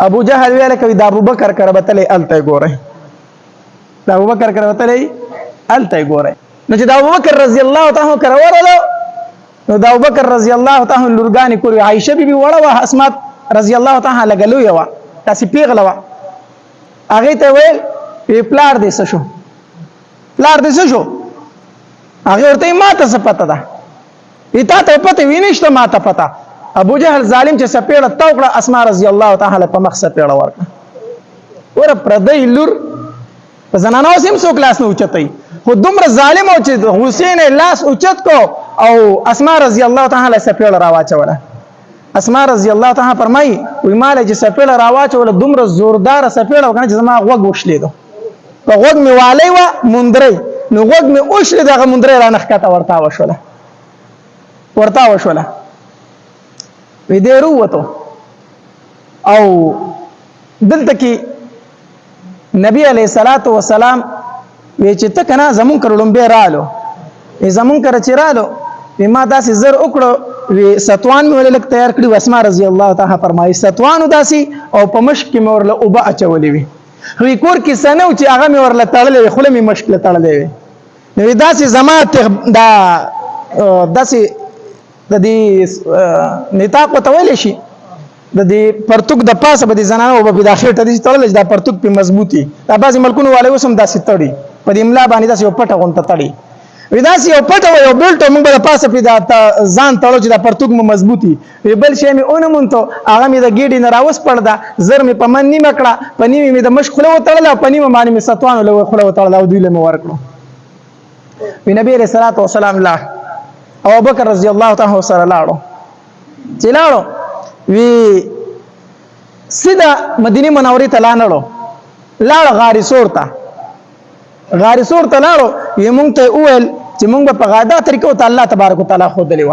ابو جهل ویل کوي د ابوبکر کربتلې الته ګوره د ابوبکر کربتلې الته ګوره نو چې د ابوبکر رضی الله تعالی کرورلو نو د ابوبکر رضی الله تعالی لورګانی کوي عائشه بیبي وړه وا اسماء رضی الله تعالی لګلو یو تاسو پیغله وا هغه ته ویل پلار دې څه شو پلار دې څه شو هغه ورته ما ته څه پته ده ایتا ته پته وینښت ما ته پته ابو جهل ظالم چې سپېړه توکړه اسماء رضی الله تعالی په مخ سپېړه ورکړه ور پردې لور په زنانو سیم څوک لاس نه اوچتای خو دومره ظالم او چې حسین لاس اوچت کو او اسماء رضی الله تعالی سپېړه راواچوله اسماء رضی الله تعالی فرمایي وای مال چې سپېړه راواچوله دومره زوردار سپېړه وکنه چې زما غوږ وشلیدو په غوږ می والی و مندري نو غوږ می وشلید هغه مندري را نخکته ورتا وشوله وی دې وروته او دلته کې نبی علیہ الصلوۃ والسلام وی چې ته کنه زمون کړلم به رالو زمون کړ چې رالو ما داسې زر وکړو وی ستوان مې ولک تیار کړی اسماء رضی الله تعالی فرمایي ستوانو داسي او په مشک کې مورله او با اچولې وی وی کور کې سنو چې هغه مې ورله تړلې خله مې مشک له تړلې نو داسې زما دا داسې د دې نتاق وتویل شي د دې پرتګ د پاسه به د زنانو په داخله ته دي تړل دا پرتګ په مضبوطي دا بعضی ملکونو والے وسم داسې تړي په دې املا باندې داسې پټه غونته تړي وداسې یو پټه یو بیلټ موږ به پاسه په دا ځان تړو چې دا پرتګ مو مضبوطي بل شی مې اونم ته هغه مې د ګیډي نه راوس پړدا زر مې په من نیمه کړه په نیمه مې د مشخله وتړل په نیمه باندې مې ستوانو له خله وتړل او دوی له مې ورکړو نبی رسول الله والسلام لا او ابوبکر رضی الله تعالی سره لاړو چې لاړو وی سیدا مدینه منورې ته لاړ غاری سور ته لاړو یې مونږ ته وویل چې مونږ په غادا طریقو ته الله تبارک وتعالى خو دلی و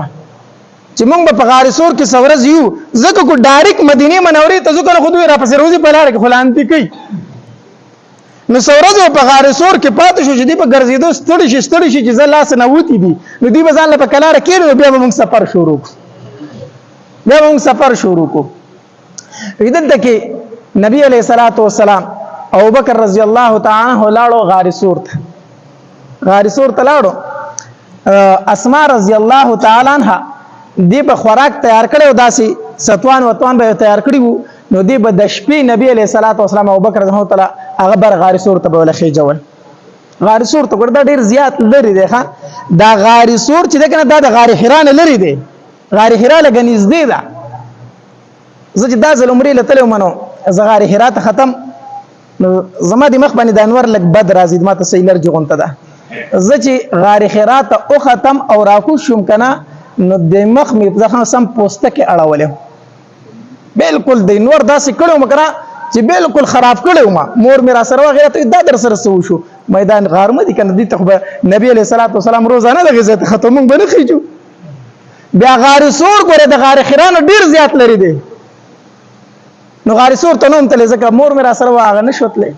چې مونږ په غاری سور کې سورز یو زکه کو ډایرک مدینه منورې ته ځکه خو دوی را پسې روزي په لار کې خلانتی کوي نو سورز په غاری سور کې پاتې شو چې دی په ګرځېدو ستړي شي چې زلاس نه وتی دي نو دی به ځان په کلاره کېنو بیا موږ سفر شروع کو دلته کې نبی علیہ الصلوۃ والسلام ابوبکر رضی الله تعالی عنہ لاړو غاری سور ته لاړو اسماء رضی الله تعالی عنها دی په خوراک تیار کړو داسي ستوان وتوان به تیار کړو نو دی به د شپې نبی علیہ الصلوۃ والسلام ابوبکر رضی الله تعالی هغه بر غاری سور ته بوله خېجول غاری سور ته ګردا ډیر زیات لري دی ښا دا غاری سور چې دغه دا د غاری حرا نه لري دی غاری حرا لګنيز دی دا زه چې دا زل عمرې لته منو زغاری حرا ته ختم نو زما د مخ باندې د انور لک بد راځي ما ته سیلر جوړنته ده زه چې غاری حرا ته او ختم او راکو شوم کنه نو د مخ می ځخه سم پوسټه کې اړولم بالکل د نور داسې کړو مکرا چې بالکل خراب کړو ما مور میرا سره وغیرہ ته دا در سره سو شو میدان غارمه دي کنه دي ته نبی علیہ الصلوۃ والسلام روزانه د غزت ختمون بنه خيجو بیا غاری سور ګوره د غاری خیرانو ډیر زیات لري دي نو غاری سور ته نوم تل ځکه مور میرا سره واغه نشوتلې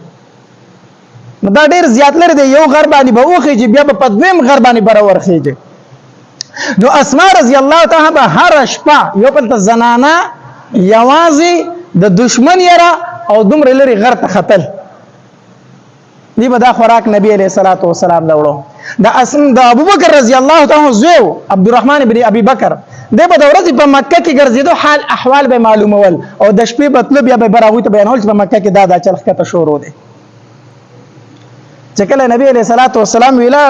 نو دا ډیر زیات لري دي یو غر باندې به وخیږي بیا په پدویم غر باندې برور خيږي نو اسماء رضی الله تعالی عنها هر شپه یو په زنانه یوازي د دشمن یرا او دومره لري غر ته خطل دی به دا خوراک نبی علیہ الصلوۃ والسلام راوړو د ابوبکر رضی الله تعالی عنہ زو عبدالرحمن ابن ابي بکر د په دورت په مکه کې ګرځیدو حال احوال به معلومول او د شپې مطلب یا به براوي ته بیانول چې په مکه کې دا چرخ کته شروع دي چې کله نبی علیہ الصلوۃ والسلام ویلا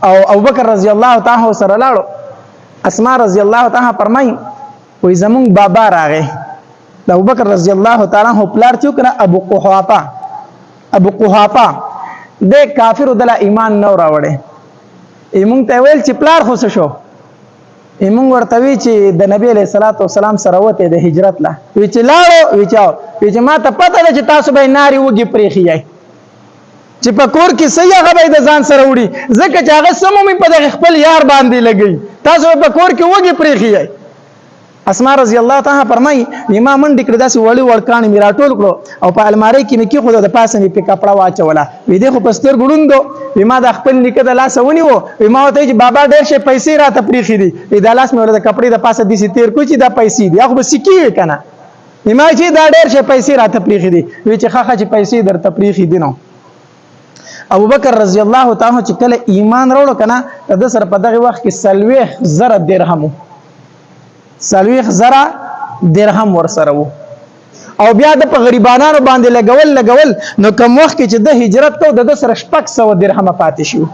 او ابوبکر رضی الله تعالی عنہ سره لاړو اسماء رضی الله تعالی فرمایي وې زمون بابا راغې د ابوبکر رضی الله تعالی عنہ پلار چې کنه ابو قحافه د کافر د ایمان نو راوړې ایمون ته ویل چې پلار خو شو ایمون ورته وی چې د نبی علیہ الصلوۃ والسلام سره وته د هجرت لا وی چې لاړو وی چې ما ته پته ده چې تاسو به ناری وږي پریخي یای چې په کور کې صحیح هغه د ځان سره وړي ځکه چې هغه سمومي په خپل یار باندې لګي تاسو په کور کې وږي پریخي یای اسماء رضی الله تعالی فرمای امام منډ کړه داسې وړي ورکان میرا ټول کړو او په الماری کې مې کې خو د پاسه مې په کپڑا واچولا وې دې خو پستر ګړوندو ما د خپل نکد لاس ونیو ما ته چې بابا ډېر شي پیسې را تپریخي دي د لاس مې ور د کپړې د پاسه دي سي تیر کو چې دا پیسې دي هغه به سکی کنه ما چې دا ډېر شي پیسې را تپریخي دي وی چې خاخه چې پیسې در تپریخي دي نو ابو بکر رضی الله تعالی چې کله ایمان راوړ کنه د سره په دغه وخت کې سلويخ زره درهم سلويخ زره درهم ور سره وو او بیا د په غریبانو باندې لګول نو کوم وخت کې چې د هجرت کو د سره 600 درهم پاتې شو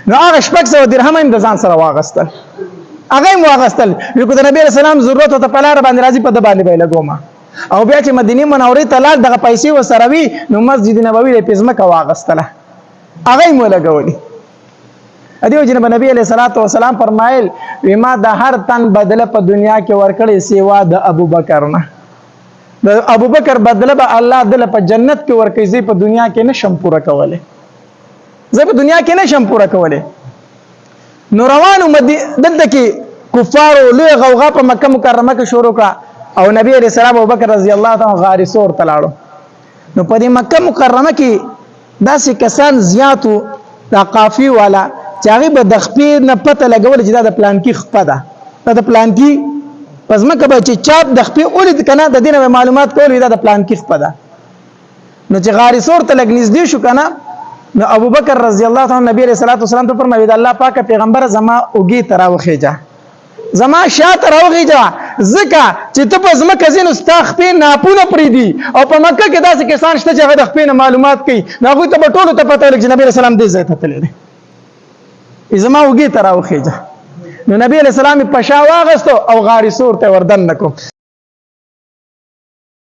نو هغه 600 درهم هم د ځان سره واغستل هغه مو واغستل یو د نبی رسول الله ضرورت ته په لار باندې راځي په د باندې به لګوما او بیا چې مدینه منورې ته لاړ دغه پیسې وسره وی نو مسجد نبوي د پزما کا واغستله هغه مو لګولي ادیو جناب نبی علیہ الصلوۃ والسلام فرمایل وما د هر تن بدله په دنیا کې ورکړي سیوا د ابو بکر نه د ابو بکر بدله به الله دل په جنت کې ورکړي زی په دنیا کې نشم پوره کوله زی په دنیا کې نشم پوره کوله نو روانو دلته کې کفار له غوغا په مکه مکرمه کې شروع کړه او نبی علیہ السلام ابو بکر رضی الله تعالی غار سور تلاړو نو په دې مکه مکرمه کې داسې کسان زیاتو دا قافی والا چې هغه به د خپې نه پته لګول چې دا د پلان کې خپه ده د پلان کې پس مکه به چې چاپ د خپې اولید کنه د دینه معلومات کول دا د پلان کې خپه ده نو چې غار سور ته لګ نږدې شو کنه نو ابو بکر رضی الله تعالی نبی علیہ الصلوۃ والسلام ته فرمایي الله پاک پیغمبر زما اوږي تراوخیجا زما شاته راوخیجا زکه چې ته په زما کزینو استاخ په ناپونه پریدي او په مکه کې داسې کسان شته چې هغه د خپل معلومات کوي نو هغه ته ټولو ته پته لګي نبی رسول الله دې ځای ته تللی زما اوږي تراوخیجا نو نبی علیہ السلام په شا واغستو او غار سور ته وردن نکو